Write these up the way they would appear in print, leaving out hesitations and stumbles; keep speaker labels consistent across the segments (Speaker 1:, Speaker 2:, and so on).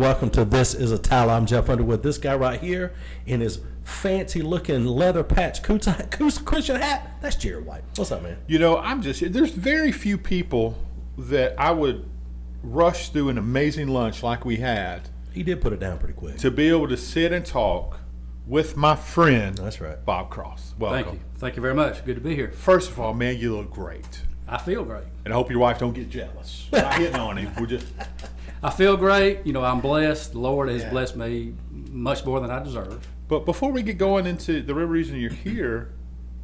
Speaker 1: welcome to This is Attalla. I'm Jeff Underwood. This guy right here in his fancy looking leather patch Christian hat, that's Jared White. What's up, man?
Speaker 2: You know, there's very few people that I would rush through an amazing lunch like we had.
Speaker 1: He did put it down pretty quick.
Speaker 2: To be able to sit and talk with my friend,
Speaker 1: that's right,
Speaker 2: Bob Cross. Welcome.
Speaker 3: Thank you. Thank you very much. Good to be here.
Speaker 2: First of all, man, you look great.
Speaker 3: I feel great.
Speaker 2: And I hope your wife don't get jealous. We're not hitting on him. We're just...
Speaker 3: I feel great. You know, I'm blessed. The Lord has blessed me much more than I deserve.
Speaker 2: But before we get going into the real reason you're here,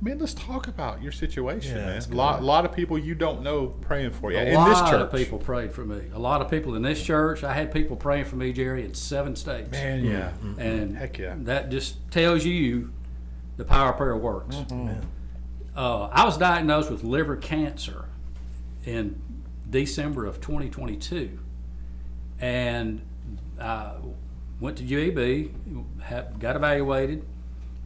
Speaker 2: man, let's talk about your situation, man. A lot of people you don't know praying for you in this church.
Speaker 3: A lot of people prayed for me. A lot of people in this church. I had people praying for me, Jerry, in 7 states.
Speaker 2: Man, yeah.
Speaker 3: And
Speaker 2: heck yeah.
Speaker 3: That just tells you the power of prayer works. I was diagnosed with liver cancer in December of 2022. And I went to UAB, got evaluated.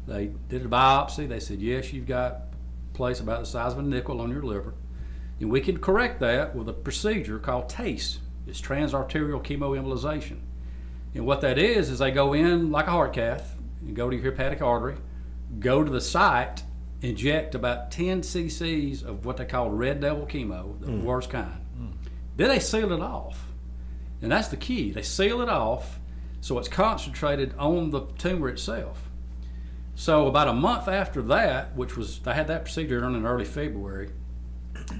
Speaker 3: They did a biopsy. They said, yes, you've got a place about the size of a nickel on your liver. And we can correct that with a procedure called TACE. It's transarterial chemoembolization. And what that is they go in like a heart cath, you go to your hepatic artery, go to the site, inject about 10 cc's of what they call red devil chemo, the worst kind. Then they seal it off. And that's the key. They seal it off so it's concentrated on the tumor itself. So about a month after that, I had that procedure done in early February,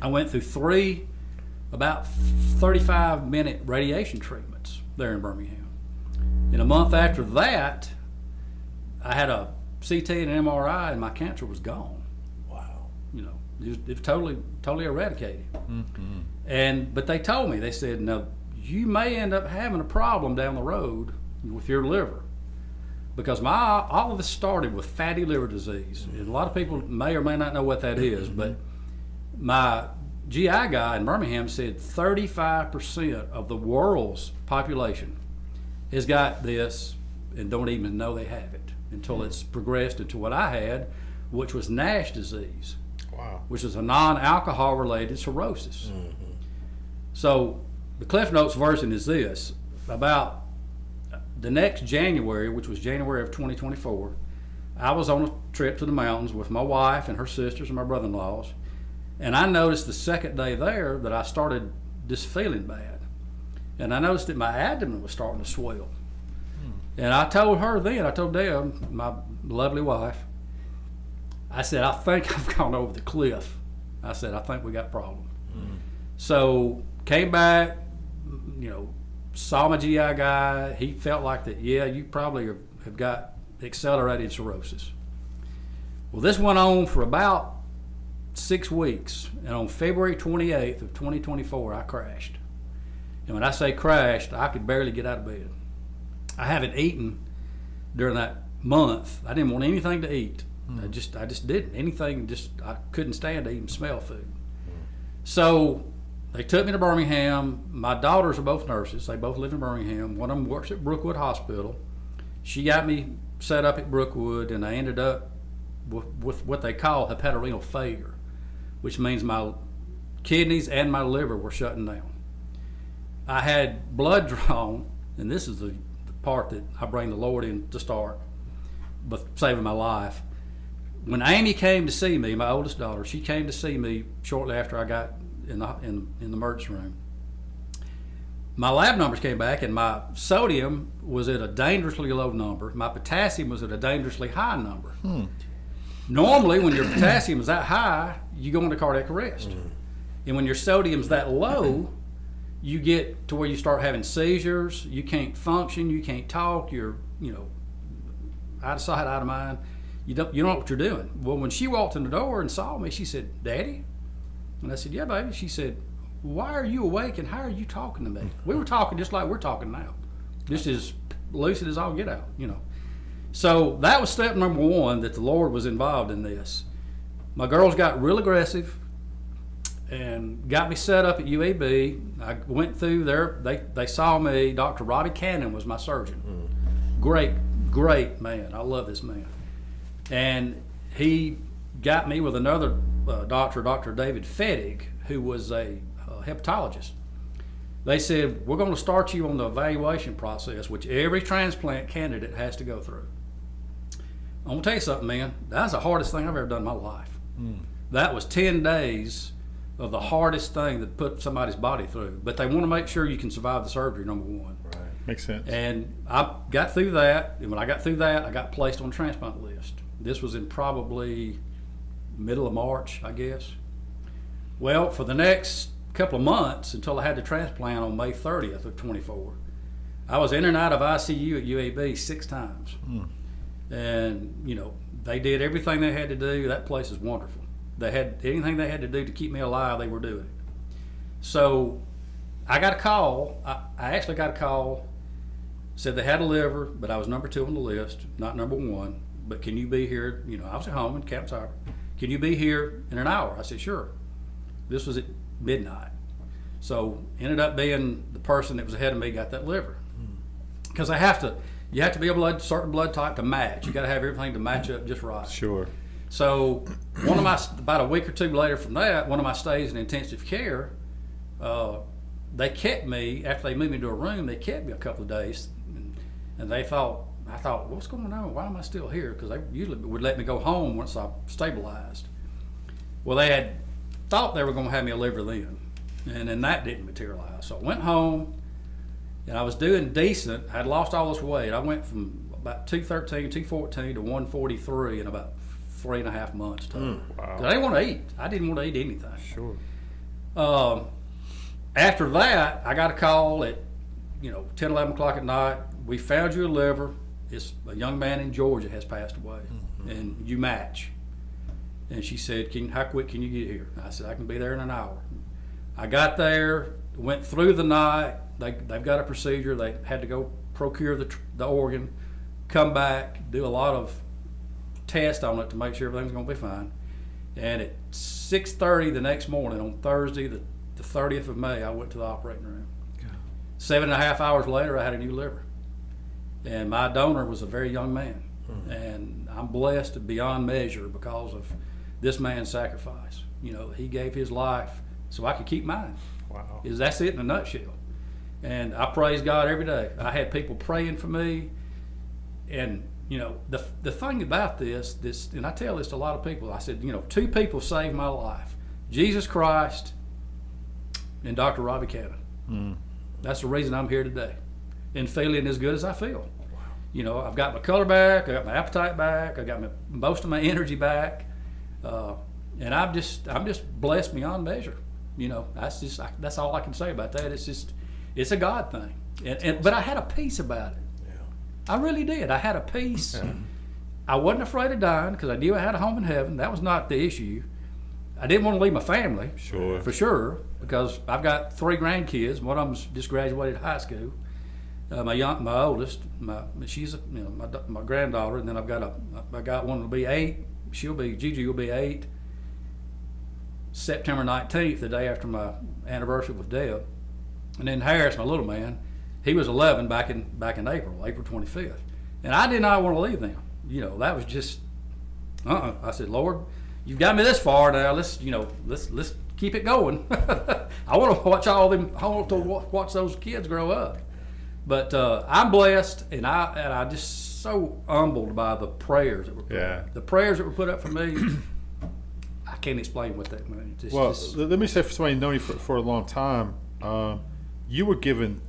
Speaker 3: I went through 3 about 35-minute radiation treatments there in Birmingham. And a month after that, I had a CT and an MRI and my cancer was gone.
Speaker 1: Wow.
Speaker 3: You know, it was totally eradicated. But they told me, they said, no, you may end up having a problem down the road with your liver, because all of this started with fatty liver disease. And a lot of people may or may not know what that is, but my GI guy in Birmingham said 35% of the world's population has got this and don't even know they have it until it's progressed into what I had, which was NASH disease.
Speaker 2: Wow.
Speaker 3: Which is a non-alcohol related cirrhosis. So the Cliff Notes version is this: about the next January, which was January of 2024, I was on a trip to the mountains with my wife and her sisters and my brother-in-laws, and I noticed the second day there that I started just feeling bad. And I noticed that my abdomen was starting to swell. And I told her then, I told Deb, my lovely wife, I said, I think I've gone over the cliff. I said, I think we got a problem. So came back, you know, saw my GI guy. He felt like that, yeah, you probably have got accelerated cirrhosis. Well, this went on for about 6 weeks. And on February 28th of 2024, I crashed. And when I say crashed, I could barely get out of bed. I haven't eaten during that month. I didn't want anything to eat. I just didn't. Anything, I couldn't stand to even smell food. So they took me to Birmingham. My daughters are both nurses. They both live in Birmingham. One of them works at Brookwood Hospital. She got me set up at Brookwood, and I ended up with what they call hepatorenal failure, which means my kidneys and my liver were shutting down. I had blood drawn, and this is the part that I bring the Lord in to start, but saving my life. When Amy came to see me, my oldest daughter, she came to see me shortly after I got in the emergency room. My lab numbers came back, and my sodium was at a dangerously low number. My potassium was at a dangerously high number. Normally, when your potassium is that high, you go into cardiac arrest. And when your sodium's that low, you get to where you start having seizures. You can't function. You can't talk. You're, out of sight, out of mind. You don't know what you're doing. Well, when she walked in the door and saw me, she said, "Daddy?" And I said, "Yeah, baby." She said, "Why are you awake and how are you talking to me?" We were talking just like we're talking now. Just as lucid as I'll get out, So that was step number 1, that the Lord was involved in this. My girls got real aggressive and got me set up at UAB. I went through there. They saw me. Dr. Robbie Cannon was my surgeon. Great man. I love this man. And he got me with another doctor, Dr. David Fettig, who was a hepatologist. They said, we're going to start you on the evaluation process, which every transplant candidate has to go through. I'm going to tell you something, man. That's the hardest thing I've ever done in my life. That was 10 days of the hardest thing that put somebody's body through. But they want to make sure you can survive the surgery, number one.
Speaker 1: Right.
Speaker 2: Makes sense.
Speaker 3: And I got through that. And when I got through that, I got placed on the transplant list. This was in probably middle of March, I guess. Well, for the next couple of months until I had the transplant on May 30th of 24, I was in and out of ICU at UAB 6 times. And, you know, they did everything they had to do. That place is wonderful. They had anything they had to do to keep me alive, they were doing it. So I got a call. I actually got a call, said they had a liver, but I was number 2 on the list, not number 1. But can you be here? You know, I was at home in Camp Cyber. Can you be here in an hour? I said, sure. This was at midnight. So ended up being the person that was ahead of me got that liver. Because you have to be a certain blood type to match. You got to have everything to match up just right.
Speaker 2: Sure.
Speaker 3: So about a week or 2 later from that, one of my stays in intensive care, they kept me, after they moved me to a room, they kept me a couple of days. And I thought, what's going on? Why am I still here? Because they usually would let me go home once I stabilized. Well, they had thought they were going to have me a liver then. And then that didn't materialize. So I went home, and I was doing decent. I had lost all this weight. I went from about 213, 214 to 143 in about 3.5 months.
Speaker 2: Wow.
Speaker 3: I didn't want to eat. I didn't want to eat anything.
Speaker 2: Sure.
Speaker 3: After that, I got a call at 10, 11 o'clock at night. We found you a liver. It's a young man in Georgia has passed away, and you match. And she said, how quick can you get here? I said, I can be there in an hour. I got there, went through the night. They've got a procedure. They had to go procure the organ, come back, do a lot of tests on it to make sure everything's going to be fine. And at 6:30 the next morning, on Thursday, the 30th of May, I went to the operating room. 7.5 hours later, I had a new liver. And my donor was a very young man. And I'm blessed beyond measure because of this man's sacrifice. He gave his life so I could keep mine.
Speaker 2: Wow.
Speaker 3: That's it in a nutshell. And I praise God every day. I had people praying for me. And, the thing about this, and I tell this to a lot of people, I said, 2 people saved my life. Jesus Christ and Dr. Robbie Cannon. That's the reason I'm here today and feeling as good as I feel. Wow. I've got my color back, I got my appetite back, I got most of my energy back. And I'm just blessed beyond measure. That's all I can say about that. It's a God thing. But I had a peace about it. Yeah. I really did. I had a peace. Yeah. I wasn't afraid of dying because I knew I had a home in heaven. That was not the issue. I didn't want to leave my family, for sure, because I've got 3 grandkids. One of them's just graduated high school. My oldest, she's my granddaughter, and then I got one that'll be 8. Gigi will be 8. September 19th, the day after my anniversary with Deb. And then Harris, my little man, he was 11 back in April 25th. And I did not want to leave them. That was just, I said, Lord, you've got me this far now. Let's keep it going. I want to watch watch those kids grow up. But I'm blessed, and I just so humbled by the prayers that were put up. The prayers that were put up for me. I can't explain what that means.
Speaker 2: Let me say, for somebody knowing you for a long time, you were giving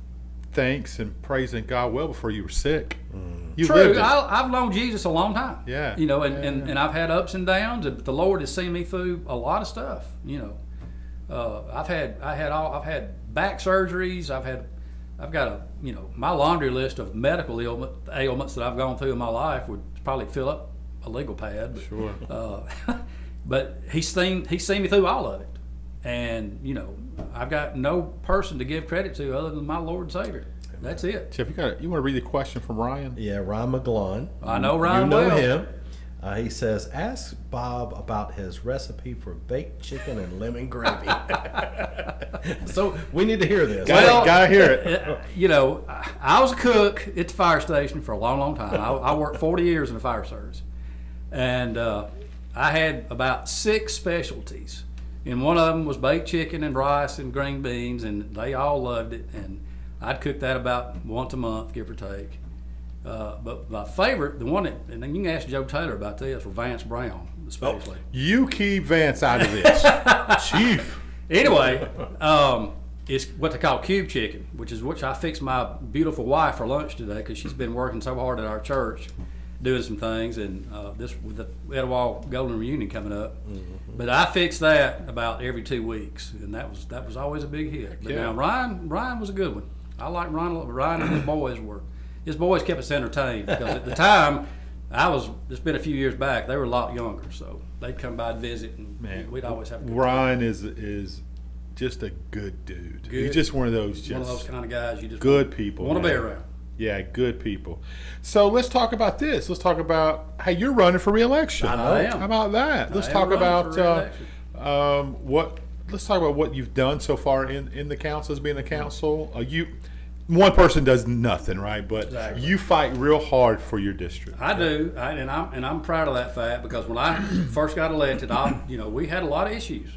Speaker 2: thanks and praising God well before you were sick. You
Speaker 3: True. I've known Jesus a long time.
Speaker 2: Yeah.
Speaker 3: And I've had ups and downs, and the Lord has seen me through a lot of stuff. I've had back surgeries. I've got my laundry list of medical ailments that I've gone through in my life would probably fill up a legal pad. But,
Speaker 2: sure.
Speaker 3: But he's seen me through all of it, and I've got no person to give credit to other than my Lord and Savior. That's it.
Speaker 2: Jeff, you want to read the question from Ryan?
Speaker 1: Yeah, Ryan McGlon.
Speaker 3: I know Ryan.
Speaker 1: You know
Speaker 3: well.
Speaker 1: him. He says, ask Bob about his recipe for baked chicken and lemon gravy. So we need to hear this.
Speaker 2: Gotta hear it.
Speaker 3: I was a cook at the fire station for a long, long time. I worked 40 years in the fire service. And I had about 6 specialties And one of them was baked chicken and rice and green beans, and they all loved it. And I'd cook that about once a month, give or take. But my favorite, the one that, and then you can ask Joe Taylor about this, or Vance Brown especially.
Speaker 2: You keep Vance out of this, Chief.
Speaker 3: Anyway, it's what they call cube chicken, which I fixed my beautiful wife for lunch today because she's been working so hard at our church, doing some things, and this with the Etowah Golden Reunion coming up. But I fixed that about every 2 weeks, and that was always a big hit. But now Ryan was a good one. I like Ryan. Ryan and his boys kept us entertained because at the time it's been a few years back, they were a lot younger, so they'd come by and visit, and we'd always have a good
Speaker 2: Ryan is just a good dude. He's just one of those
Speaker 3: kind of guys you just
Speaker 2: good people.
Speaker 3: Want to be around.
Speaker 2: Yeah, good people. So let's talk about this. Let's talk about how you're running for re-election.
Speaker 3: I am.
Speaker 2: How about that? Let's talk about Let's talk about what you've done so far in the council as being the council. One person does nothing, right? But
Speaker 3: exactly.
Speaker 2: You fight real hard for your district.
Speaker 3: I do, and I'm proud of that fact because when I first got elected, we had a lot of issues,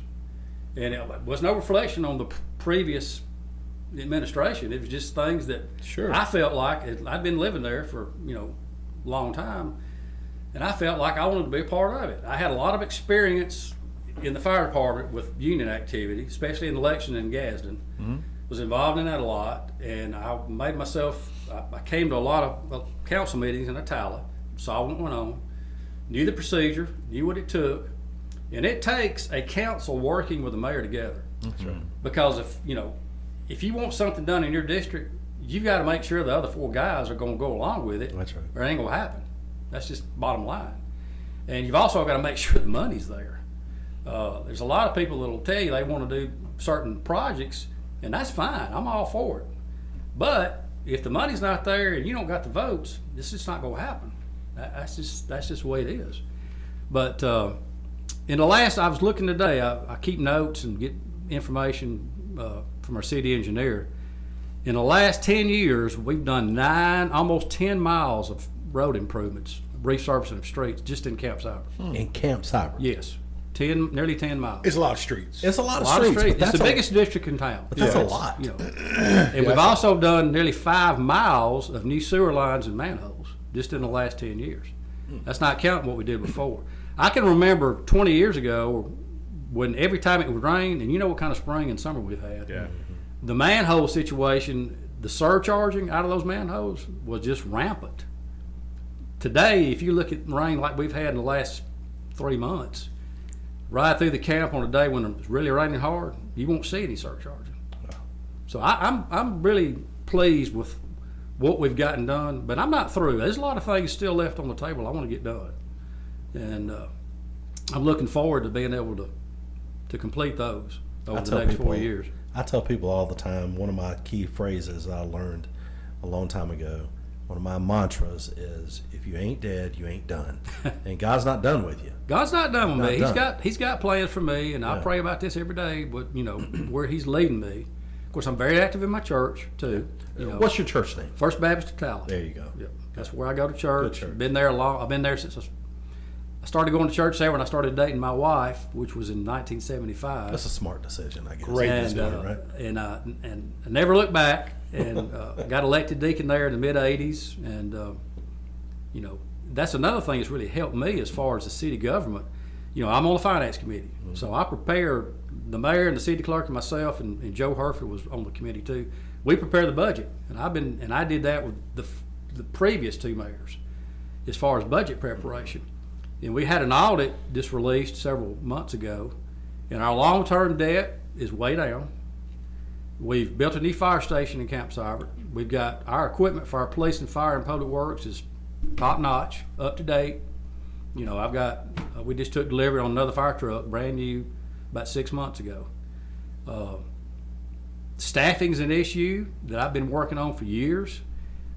Speaker 3: and it was no reflection on the previous administration. It was just things that I felt like I'd been living there for a long time, and I felt like I wanted to be a part of it. I had a lot of experience in the fire department with union activity, especially in election in Gadsden. Was involved in that a lot, and I made myself. I came to a lot of council meetings in Attalla, saw what went on, knew the procedure, knew what it took, and it takes a council working with the mayor together.
Speaker 2: That's right.
Speaker 3: Because if you want something done in your district, you've got to make sure the other 4 guys are going to go along with it.
Speaker 1: That's right.
Speaker 3: Or it ain't going to happen. That's just bottom line. And you've also got to make sure the money's there. There's a lot of people that'll tell you they want to do certain projects, and that's fine. I'm all for it. But if the money's not there and you don't got the votes, it's just not going to happen. That's just the way it is. But in the last, I was looking today. I keep notes and get information from our city engineer. In the last 10 years, we've done almost 10 miles of road improvements, resurfacing of streets, just in Camp Cyber.
Speaker 1: In Camp Cyber.
Speaker 3: Yes. Nearly 10 miles.
Speaker 2: It's a lot of streets.
Speaker 1: It's a lot of streets.
Speaker 3: It's the biggest district in town.
Speaker 1: But that's a lot.
Speaker 3: And we've also done nearly 5 miles of new sewer lines and manholes just in the last 10 years. That's not counting what we did before. I can remember 20 years ago when every time it would rain, and you know what kind of spring and summer we've had.
Speaker 2: Yeah.
Speaker 3: The manhole situation, the surcharging out of those manholes was just rampant. Today, if you look at rain like we've had in the last 3 months, right through the camp on a day when it's really raining hard, you won't see any surcharging. So I'm really pleased with what we've gotten done, but I'm not through. There's a lot of things still left on the table I want to get done, and I'm looking forward to being able to complete those over the next 4 years.
Speaker 1: I tell people all the time, one of my key phrases I learned a long time ago, one of my mantras is, if you ain't dead, you ain't done. And God's not done with you.
Speaker 3: God's not done with me.
Speaker 1: Done.
Speaker 3: He's got plans for me, and I pray about this every day, but where he's leading me. Of course, I'm very active in my church too.
Speaker 1: What's your church name?
Speaker 3: First Baptist Attalla.
Speaker 1: There you go.
Speaker 3: Yep. That's where I go to church.
Speaker 1: Good church.
Speaker 3: Been there I've been there since I started going to church there when I started dating my wife, which was in 1975.
Speaker 1: That's a smart decision, I guess.
Speaker 2: Great
Speaker 1: decision, right?
Speaker 3: And I never looked back, and got elected deacon there in the mid '80s, and that's another thing that's really helped me as far as the city government. I'm on the finance committee, so I prepare the mayor and the city clerk and myself, and Joe Herford was on the committee too. We prepare the budget, and I did that with the previous 2 mayors, as far as budget preparation. And we had an audit just released several months ago, and our long-term debt is way down. We've built a new fire station in Camp Cyber. We've got our equipment for our police and fire and public works is top-notch, up to date. We just took delivery on another fire truck, brand new, about 6 months ago. Staffing's an issue that I've been working on for years.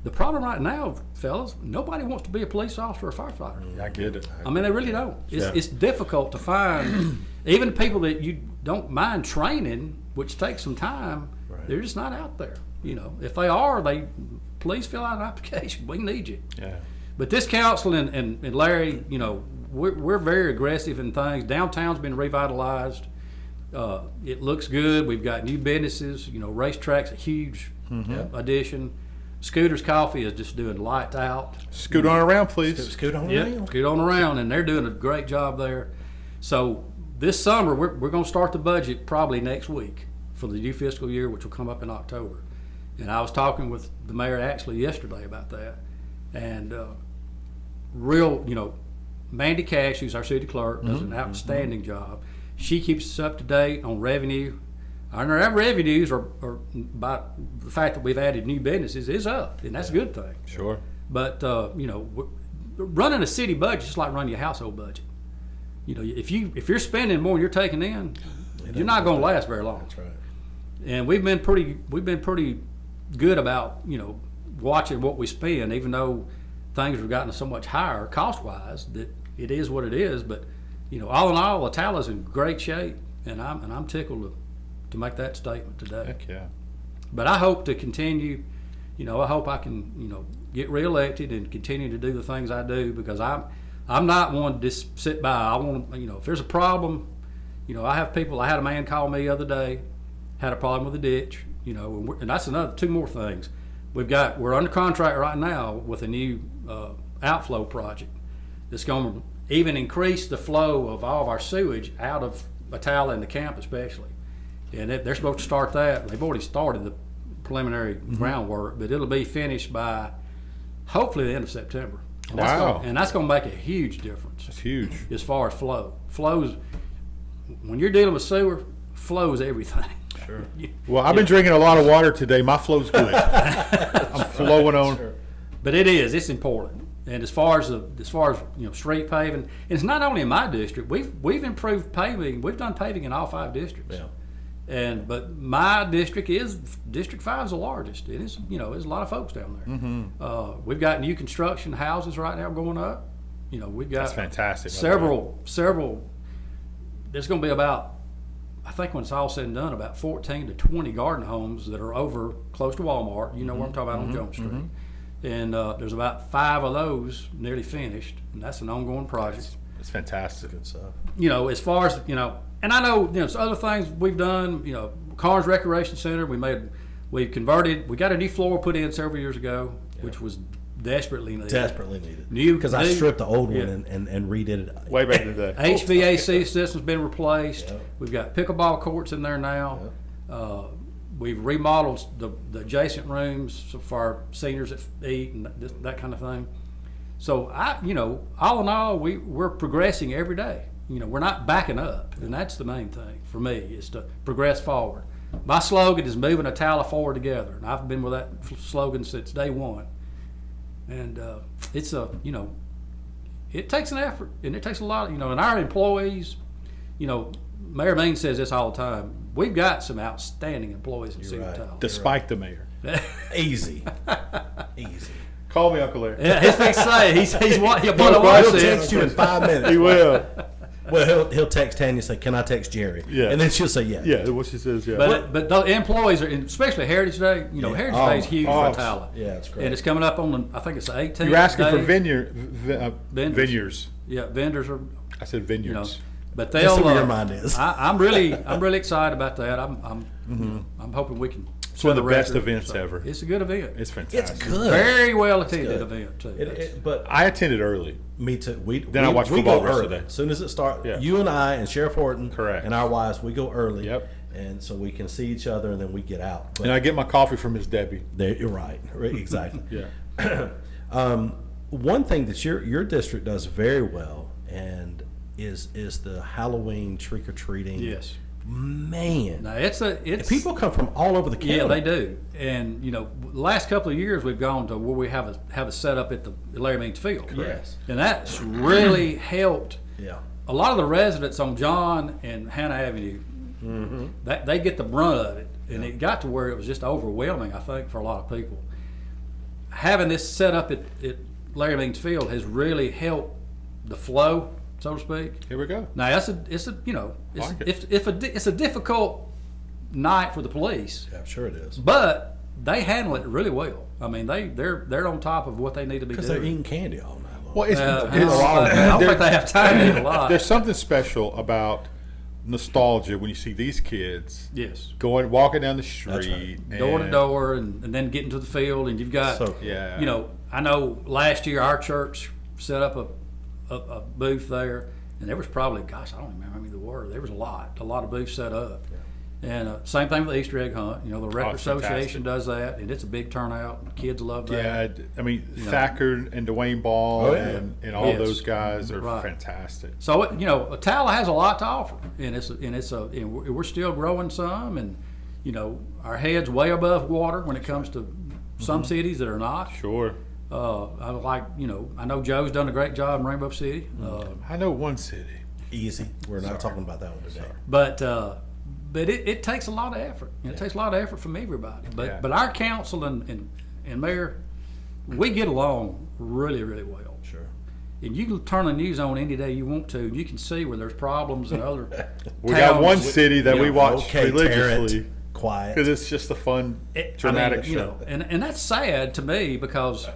Speaker 3: The problem right now, fellas, nobody wants to be a police officer or a firefighter.
Speaker 2: I get it.
Speaker 3: I mean, they really don't. It's difficult to find, even people that you don't mind training, which takes some time, they're just not out there. If they are, please fill out an application. We need you.
Speaker 2: Yeah.
Speaker 3: But this council and Larry, we're very aggressive in things. Downtown's been revitalized. It looks good. We've got new businesses. Racetrack's a huge addition. Scooter's Coffee is just doing lights out.
Speaker 2: Scoot on around, please.
Speaker 1: Scoot on
Speaker 3: Yeah,
Speaker 1: around.
Speaker 3: scoot on around, and they're doing a great job there. So this summer, we're going to start the budget probably next week for the new fiscal year, which will come up in October. And I was talking with the mayor actually yesterday about that. And Mandy Cash, who's our city clerk, does an outstanding job. She keeps us up to date on revenue. Our revenues are by the fact that we've added new businesses is up, and that's a good thing.
Speaker 2: Sure.
Speaker 3: But running a city budget is just like running your household budget. If you're spending more than you're taking in, you're not going to last very long.
Speaker 1: That's right.
Speaker 3: And we've been pretty good about watching what we spend, even though things have gotten so much higher cost wise that it is what it is. But all in all, Attalla's in great shape, and I'm tickled to make that statement today.
Speaker 2: Heck yeah.
Speaker 3: But I hope to continue. I hope I can get reelected and continue to do the things I do, because I'm not one to just sit by. I want to, if there's a problem, I have people. I had a man call me the other day, had a problem with a ditch, and that's two more things. We're under contract right now with a new outflow project that's going to even increase the flow of all of our sewage out of Attalla and the camp especially. And they're supposed to start that. They've already started the preliminary groundwork, but it'll be finished by hopefully the end of September. And that's going to make a huge difference.
Speaker 2: It's huge.
Speaker 3: As far as flows, when you're dealing with sewer, flow is everything.
Speaker 1: Sure.
Speaker 2: Well, I've been drinking a lot of water today. My flow's good. I'm flowing on.
Speaker 1: Sure.
Speaker 3: But it's important. And as far as street paving, and it's not only in my district. We've improved paving. We've done paving in all 5 districts.
Speaker 1: Yeah.
Speaker 3: But my district is District 5 is the largest. It is there's a lot of folks down there. We've got new construction houses right now going up. We've got
Speaker 2: That's fantastic.
Speaker 3: several. There's going to be about, I think when it's all said and done, about 14 to 20 garden homes that are over close to Walmart. You know what I'm talking about on Jones Street. And there's about 5 of those nearly finished, and that's an ongoing project.
Speaker 2: It's fantastic.
Speaker 1: Good stuff.
Speaker 3: As far as and I know some other things we've done. Carnes Recreation Center, we converted. We got a new floor put in several years ago, which was desperately needed.
Speaker 1: Desperately needed.
Speaker 3: New
Speaker 1: because I stripped the old one and redid it
Speaker 2: Way back in the day.
Speaker 3: HVAC system's been replaced.
Speaker 1: Yep.
Speaker 3: We've got pickleball courts in there now. We've remodeled the adjacent rooms for our seniors that eat and that kind of thing. So all in all, we're progressing every day. We're not backing up, and that's the main thing for me, is to progress forward. My slogan is moving Attalla forward together, and I've been with that slogan since day one. And it takes an effort, and it takes a lot. And our employees, Mayor Means says this all the time. We've got some outstanding employees in the city of Attalla.
Speaker 2: Despite the mayor.
Speaker 1: easy.
Speaker 2: Call me Uncle Larry.
Speaker 3: Yeah, he's fixing to say he's what
Speaker 1: He'll text you in 5 minutes.
Speaker 2: He will.
Speaker 1: Well, he'll text Tanya and say, "Can I text Jerry?"
Speaker 2: Yeah.
Speaker 1: And then she'll say, "Yeah."
Speaker 2: Yeah, what she says, yeah.
Speaker 3: But the employees are, especially Heritage Day. Heritage Day is huge for Attalla.
Speaker 1: Yeah, it's great.
Speaker 3: And it's coming up on I think it's the 18th.
Speaker 2: You're asking for
Speaker 3: Vendors.
Speaker 2: vineyards.
Speaker 3: Yeah, vendors are.
Speaker 2: I said vineyards.
Speaker 3: But
Speaker 1: That's
Speaker 3: they'll.
Speaker 1: where your mind is.
Speaker 3: I'm really excited about that. I'm hoping we can.
Speaker 2: It's one of the best
Speaker 3: record.
Speaker 2: events ever.
Speaker 3: It's a good event.
Speaker 2: It's fantastic.
Speaker 1: It's good.
Speaker 3: Very well attended
Speaker 1: good.
Speaker 3: event too.
Speaker 1: But
Speaker 2: I attended early.
Speaker 1: me too.
Speaker 2: I watch football
Speaker 1: go
Speaker 2: the rest
Speaker 1: early.
Speaker 2: of the day.
Speaker 1: As soon as it starts,
Speaker 2: Yeah.
Speaker 1: you and I and Sheriff Horton,
Speaker 2: Correct.
Speaker 1: and our wives, we go early.
Speaker 2: Yep.
Speaker 1: And so we can see each other, and then we get out. But
Speaker 2: And I get my coffee from Miss Debbie.
Speaker 1: you're right. Exactly.
Speaker 2: Yeah.
Speaker 1: One thing that your district does very well, and is the Halloween trick or treating.
Speaker 3: Yes.
Speaker 1: Man,
Speaker 3: Now it's
Speaker 1: people come from all over the county.
Speaker 3: Yeah, they do. And the last couple of years we've gone to where we have a setup at the Larry Means Field.
Speaker 1: Yes.
Speaker 3: And that's really helped.
Speaker 1: Yeah.
Speaker 3: A lot of the residents on John and Hannah Avenue, that they get the brunt of it, and it got to where it was just overwhelming. I think for a lot of people, having this set up at Larry Means Field has really helped the flow, so to speak.
Speaker 2: Here we go.
Speaker 3: Now it's a difficult night for the police,
Speaker 1: Yeah, I'm sure it is.
Speaker 3: but they handle it really well. I mean, they're on top of what they need to be
Speaker 1: Because
Speaker 3: doing.
Speaker 1: they're eating candy all night long.
Speaker 2: Well,
Speaker 3: I don't think they have time to eat a lot.
Speaker 2: There's something special about nostalgia when you see these kids
Speaker 3: Yes.
Speaker 2: walking down the
Speaker 1: That's
Speaker 2: street,
Speaker 1: right.
Speaker 3: Door to
Speaker 2: and-
Speaker 3: door, and then getting to the field, and you've got,
Speaker 1: So cool.
Speaker 2: Yeah.
Speaker 3: you know, I know last year our church set up a booth there, and there was probably, gosh, I don't remember how many there were. There was a lot of booths set up. And same thing with the Easter egg hunt. You know, the Record
Speaker 2: it's fantastic.
Speaker 3: Association does that, and it's a big turnout. And kids love that.
Speaker 2: Yeah, I mean, Thacker and Dwayne Ball
Speaker 1: Oh, yeah.
Speaker 2: and all
Speaker 3: Yes.
Speaker 2: those guys are
Speaker 3: Right.
Speaker 2: fantastic.
Speaker 3: So you know, Attalla has a lot to offer, and we're still growing some, and you know, our heads way above water when it comes to some cities that are not.
Speaker 2: Sure.
Speaker 3: I like, you know, I know Joe's done a great job in Rainbow City,
Speaker 2: I know one city.
Speaker 1: Easy. We're not talking about that one today.
Speaker 3: but it takes a lot of effort. It takes a lot of effort from everybody. But our council and mayor, we get along really, really well.
Speaker 1: Sure.
Speaker 3: And you can turn the news on any day you want to, and you can see where there's problems in other
Speaker 2: We got one
Speaker 3: towns.
Speaker 2: city that we
Speaker 3: Yeah.
Speaker 2: watch
Speaker 1: Okay,
Speaker 2: religiously
Speaker 1: Tarrant, quiet.
Speaker 2: because it's just a fun, dramatic
Speaker 3: you
Speaker 2: show.
Speaker 3: know, and that's sad to me because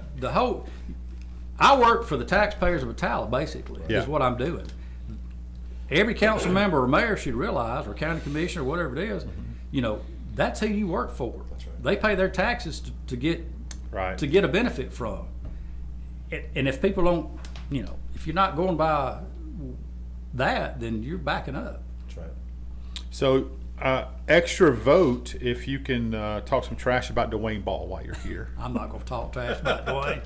Speaker 3: I work for the taxpayers of Attalla, basically,
Speaker 2: Yeah.
Speaker 3: is what I'm doing. Every council member or mayor should realize, or county commissioner, whatever it is, you know, that's who you work for.
Speaker 1: That's right.
Speaker 3: They pay their taxes to get
Speaker 2: Right.
Speaker 3: a benefit from. And if people don't, you know, if you're not going by that, then you're backing up.
Speaker 1: That's right.
Speaker 2: So, extra vote if you can talk some trash about Dwayne Ball while you're here.
Speaker 3: I'm not going to talk trash about Dwayne.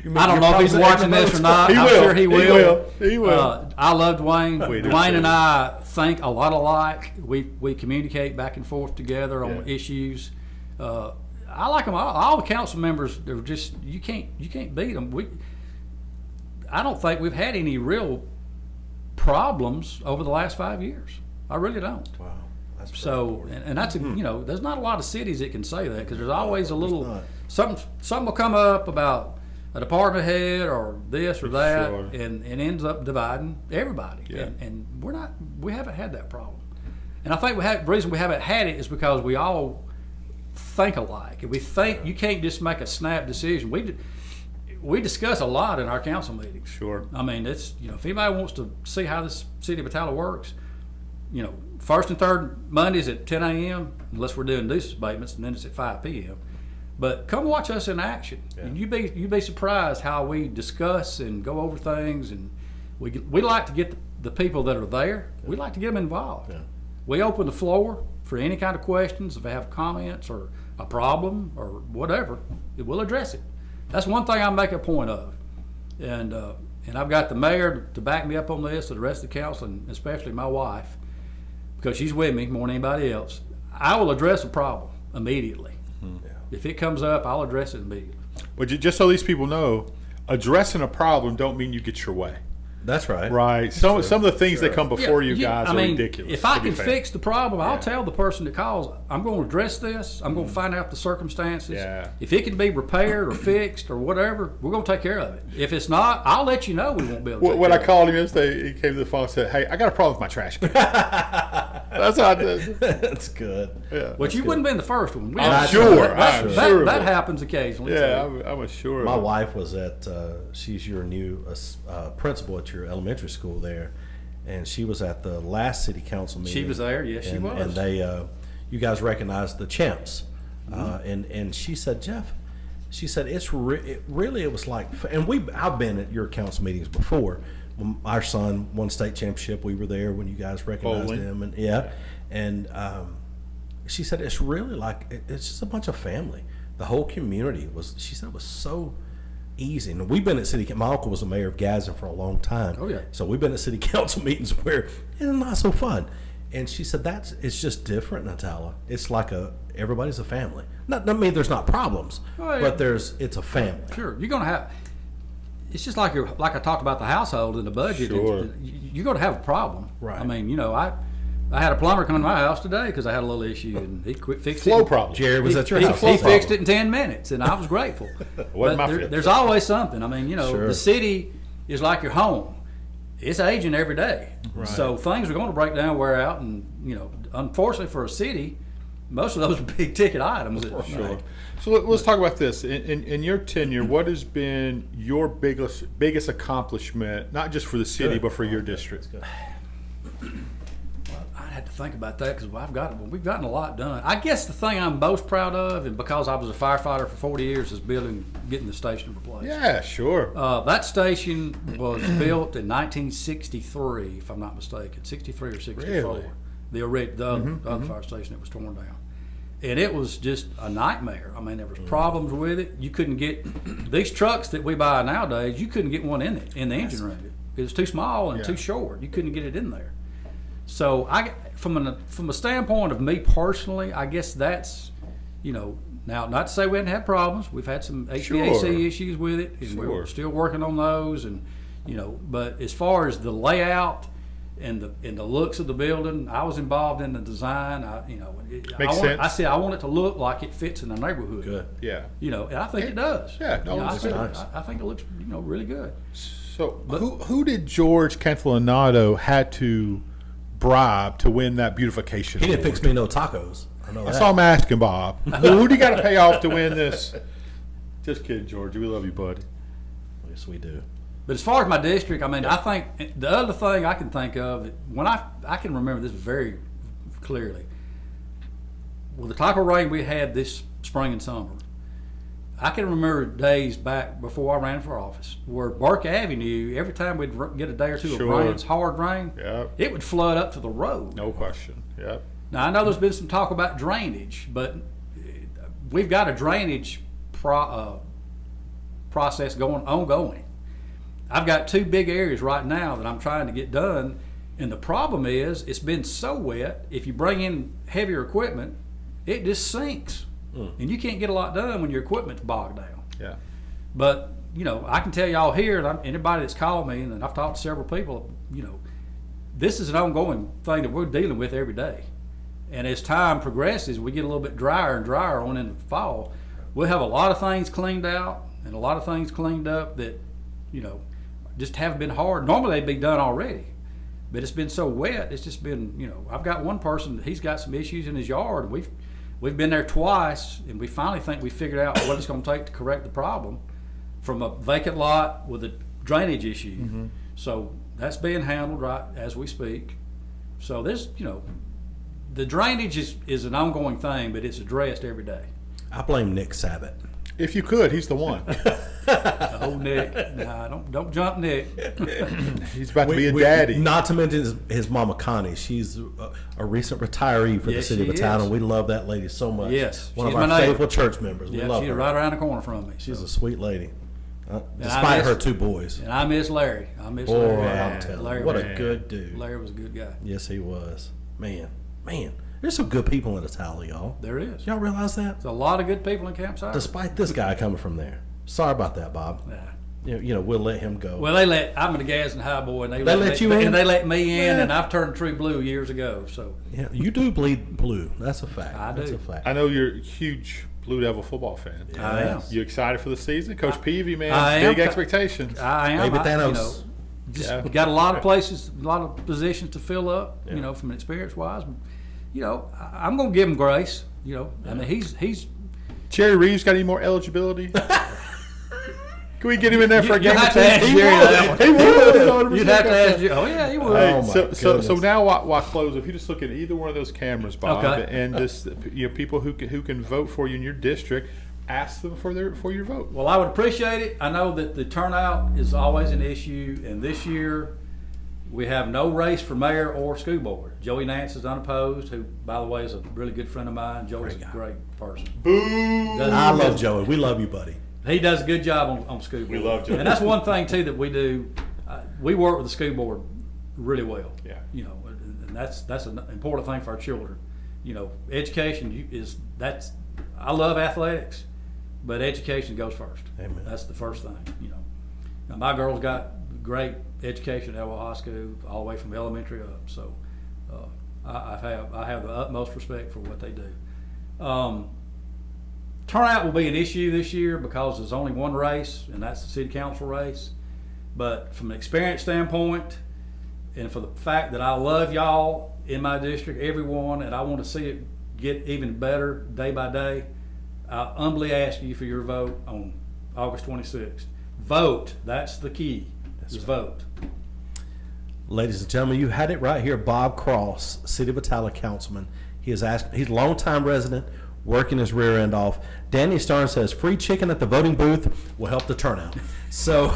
Speaker 1: mean
Speaker 3: I don't
Speaker 1: you're
Speaker 3: know if he's
Speaker 1: probably
Speaker 3: watching
Speaker 1: the
Speaker 3: this or not.
Speaker 2: He
Speaker 3: I'm
Speaker 2: will.
Speaker 3: sure he
Speaker 2: He
Speaker 3: will.
Speaker 2: will. He will.
Speaker 3: I love Dwayne.
Speaker 2: We do
Speaker 3: Dwayne
Speaker 2: too.
Speaker 3: and I think a lot alike. We communicate back and forth together on
Speaker 2: Yeah.
Speaker 3: issues. I like them all the council members. They're just you can't beat them. I don't think we've had any real problems over the last 5 years. I really don't.
Speaker 1: Wow. That's very
Speaker 3: So,
Speaker 1: important.
Speaker 3: and that's you know, there's not a lot of cities that can say that because there's always a little
Speaker 1: not.
Speaker 3: something will come up about a department head or this or that,
Speaker 2: Sure.
Speaker 3: and ends up dividing everybody.
Speaker 2: Yeah.
Speaker 3: And we haven't had that problem. And I think the reason we haven't had it is because we all think alike. And we think you can't just make a snap decision. We discuss a lot in our council meetings.
Speaker 2: Sure.
Speaker 3: I mean, it's, you know, if anybody wants to see how this city of Attalla works, you know, first and third Mondays at 10 a.m., unless we're doing nuisance abatements, and then it's at 5 p.m. But come watch us in action.
Speaker 1: Yeah.
Speaker 3: And you'd be surprised how we discuss and go over things, and we like to get the people that are there. We like to get them involved.
Speaker 1: Yeah.
Speaker 3: We open the floor for any kind of questions. If they have comments or a problem or whatever, we'll address it. That's one thing I make a point of, and I've got the mayor to back me up on this, and the rest of the council, and especially my wife, because she's with me more than anybody else. I will address a problem immediately.
Speaker 1: Yeah.
Speaker 3: If it comes up, I'll address it immediately.
Speaker 2: But just so these people know, addressing a problem don't mean you get your way.
Speaker 1: That's right.
Speaker 2: Right. Some of the things that come before you
Speaker 3: Yeah,
Speaker 2: guys
Speaker 3: I
Speaker 2: are
Speaker 3: mean,
Speaker 2: ridiculous.
Speaker 3: If I
Speaker 2: to be
Speaker 3: can
Speaker 2: fair.
Speaker 3: fix the problem, I'll
Speaker 2: Yeah.
Speaker 3: tell the person that calls, I'm going to address this. I'm going to find out the circumstances.
Speaker 2: Yeah.
Speaker 3: If it can be repaired or fixed or whatever, we're going to take care of it. If it's not, I'll let you know we won't be able to take
Speaker 2: When
Speaker 3: care
Speaker 2: I
Speaker 3: of
Speaker 2: called him yesterday, he came to the phone and said, "Hey, I got a problem with my trash can." That's how I did.
Speaker 1: That's good.
Speaker 2: Yeah.
Speaker 3: it. But you wouldn't be in the first one. We
Speaker 2: I'm
Speaker 3: had-
Speaker 2: sure.
Speaker 3: That,
Speaker 2: I'm
Speaker 3: that,
Speaker 2: sure.
Speaker 3: that happens occasionally.
Speaker 2: Yeah,
Speaker 3: too.
Speaker 2: I was sure.
Speaker 1: My
Speaker 2: of it.
Speaker 1: wife was at, she's your new principal at your elementary school there, and she was at the last city council meeting.
Speaker 3: She was there. Yes, she
Speaker 1: and,
Speaker 3: was.
Speaker 1: And they, you guys recognized the champs,
Speaker 3: Mm-hmm.
Speaker 1: and she said, Jeff, she said it was like, and I've been at your council meetings before. When our son won state championship, we were there when you guys recognized
Speaker 2: Bowling.
Speaker 1: him, and she said it's really like it's just a bunch of family. The whole community was. She said it was so easy. And we've been at city. My uncle was the mayor of Gadsden for a long time.
Speaker 3: Oh, yeah.
Speaker 1: So we've been at city council meetings where it's not so fun. And she said it's just different in Attalla. It's like everybody's a family. Not I mean there's not problems,
Speaker 3: Oh, yeah.
Speaker 1: but it's a family.
Speaker 3: Sure, you're going to have. It's just like I talked about the household and the budget.
Speaker 2: Sure.
Speaker 3: You're going to have a problem.
Speaker 1: Right.
Speaker 3: I mean, you know, I had a plumber come to my house today because I had a little issue, and he fixed
Speaker 2: Flow
Speaker 3: it.
Speaker 2: problem.
Speaker 1: Jerry was at your
Speaker 3: He,
Speaker 1: house.
Speaker 3: he fixed it in 10 minutes, and I was grateful.
Speaker 2: Wasn't
Speaker 3: But
Speaker 2: my fault.
Speaker 3: there's always something. I mean, you know,
Speaker 1: Sure.
Speaker 3: the city is like your home. It's aging every day.
Speaker 1: Right.
Speaker 3: So things are going to break down, wear out, and, you know, unfortunately for a city, most of those are big ticket items.
Speaker 2: Sure. So let's talk about this. In your tenure, what has been your biggest accomplishment, not just for the city,
Speaker 1: Good.
Speaker 2: but for your district?
Speaker 1: Good.
Speaker 3: think about that because we've gotten a lot done. I guess the thing I'm most proud of, and because I was a firefighter for 40 years, is getting the station replaced.
Speaker 2: Yeah, sure.
Speaker 3: That station was built in 1963, if I'm not mistaken, 63 or 64.
Speaker 2: Really?
Speaker 3: The other fire station that was torn down. And it was just a nightmare. I mean, there was problems with it. You couldn't get these trucks that we buy nowadays. You couldn't get one in the engine room. It was too small and too short. You couldn't get it in there. So from a standpoint of me personally, I guess that's, now not to say we hadn't had problems. We've had some HVAC issues with it, and we're still working on those. And but as far as the layout and the looks of the building, I was involved in the design.
Speaker 2: Makes sense.
Speaker 3: I said I want it to look like it fits in the neighborhood.
Speaker 1: Good.
Speaker 2: Yeah.
Speaker 3: And I think it does.
Speaker 2: Yeah. No,
Speaker 3: I
Speaker 1: nice.
Speaker 3: think it looks really good.
Speaker 2: So who did George Castellanato had to bribe to win that beautification?
Speaker 1: He didn't
Speaker 2: award?
Speaker 1: fix me no tacos. I know that.
Speaker 2: That's all I'm asking, Bob. Who do you got to pay off to win this? Just kidding, George. We love you, buddy.
Speaker 1: Yes, we do.
Speaker 3: But as far as my district, I mean, I think the other thing I can think of, when I can remember this very clearly, with the taco rain we had this spring and summer, I can remember days back before I ran for office where Burke Avenue, every time we'd get a day or two of rain, hard rain, it would flood up to the road.
Speaker 2: No question. Yep.
Speaker 3: Now, I know there's been some talk about drainage, but we've got a drainage process ongoing. I've got 2 big areas right now that I'm trying to get done, and the problem is it's been so wet, if you bring in heavier equipment, it just sinks. And you can't get a lot done when your equipment's bogged down.
Speaker 2: Yeah.
Speaker 3: But, I can tell y'all here, and anybody that's called me, and I've talked to several people, this is an ongoing thing that we're dealing with every day. And as time progresses, we get a little bit drier and drier on in the fall. We'll have a lot of things cleaned out and a lot of things cleaned up that, just haven't been hard. Normally they'd be done already, but it's been so wet. It's just been, I've got one person, he's got some issues in his yard. We've been there twice, and we finally think we figured out what it's going to take to correct the problem from a vacant lot with a drainage issue. Mm-hmm. So that's being handled right as we speak. So there's, the drainage is an ongoing thing, but it's addressed every day.
Speaker 1: I blame Nick Sabat.
Speaker 2: If you could, he's the one.
Speaker 3: Oh, Nick. Nah, don't jump Nick.
Speaker 2: He's about to be a daddy.
Speaker 1: Not to mention his mama Connie. She's a recent retiree for the city of Attalla, and we love that lady so much.
Speaker 3: Yes.
Speaker 1: One of our faithful church members. We love her.
Speaker 3: She's right around the corner from me.
Speaker 1: She's a sweet lady. Despite her 2 boys.
Speaker 3: And I miss Larry. Larry.
Speaker 1: I'm telling you, what a good dude.
Speaker 3: Larry was a good guy.
Speaker 1: Yes, he was. Man. There's some good people in Attalla, y'all.
Speaker 3: There is.
Speaker 1: Y'all realize that?
Speaker 3: There's a lot of good people in Camp Cyrus.
Speaker 1: Despite this guy coming from there. Sorry about that, Bob.
Speaker 3: Yeah.
Speaker 1: We'll let him go.
Speaker 3: Well, I'm a Gadsden High boy, and they
Speaker 1: let you in?
Speaker 3: And they let me in, and I've turned true blue years ago. So
Speaker 1: yeah, you do bleed blue. That's a fact.
Speaker 3: I do.
Speaker 1: That's a fact.
Speaker 2: I know you're a huge Blue Devil football fan.
Speaker 1: Yes.
Speaker 3: I am.
Speaker 2: You excited for the season? Coach Peavy, man,
Speaker 3: I am.
Speaker 2: big expectations.
Speaker 3: I am.
Speaker 1: Baby Thanos.
Speaker 3: Got a lot of places, a lot of positions to fill up. From an experience wise. I'm going to give him grace. I mean, he's.
Speaker 2: Jerry Reeves got any more eligibility? Can we get him in there for a game or two?
Speaker 3: He would. You'd have to ask Jerry. Oh yeah, he would.
Speaker 2: Hey, so now while close, if you just look at either one of those cameras, Bob, and just people who can vote for you in your district, ask them for your vote.
Speaker 3: Well, I would appreciate it. I know that the turnout is always an issue, and this year we have no race for mayor or school board. Joey Nance is unopposed, who, by the way, is a really good friend of mine. Joey's a great person.
Speaker 2: Boo!
Speaker 1: I love Joey. We love you, buddy.
Speaker 3: He does a good job on school board.
Speaker 2: We love Joey.
Speaker 3: And that's one thing, too, that we do. We work with the school board really well.
Speaker 2: Yeah.
Speaker 3: And that's an important thing for our children. Education I love athletics, but education goes first.
Speaker 1: Amen.
Speaker 3: That's the first thing, Now, my girls got great education at Elwell High School, all the way from elementary up. So I have the utmost respect for what they do. Turnout will be an issue this year because there's only one race, and that's the city council race. But from an experience standpoint, and for the fact that I love y'all in my district, everyone, and I want to see it get even better day by day, I humbly ask you for your vote on August 26th. Vote. That's the key. Just vote.
Speaker 1: Ladies and gentlemen, you had it right here. Bob Cross, City of Attalla Councilman. He's a longtime resident, working his rear end off. Danny Starn says free chicken at the voting booth will help the turnout. So,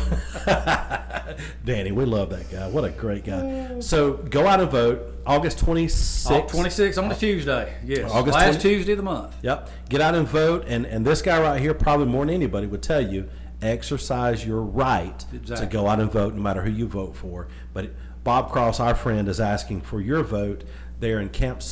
Speaker 1: Danny, we love that guy. What a great guy. So go out and vote August 26th.
Speaker 3: 26th on a Tuesday. Yes.
Speaker 1: August
Speaker 3: Last
Speaker 1: 20
Speaker 3: Tuesday of the month.
Speaker 1: Yep. Get out and vote. And this guy right here, probably more than anybody, would tell you, exercise your right to go out and vote, no matter who you vote for. But Bob Cross, our friend, is asking for your vote there in Campsite.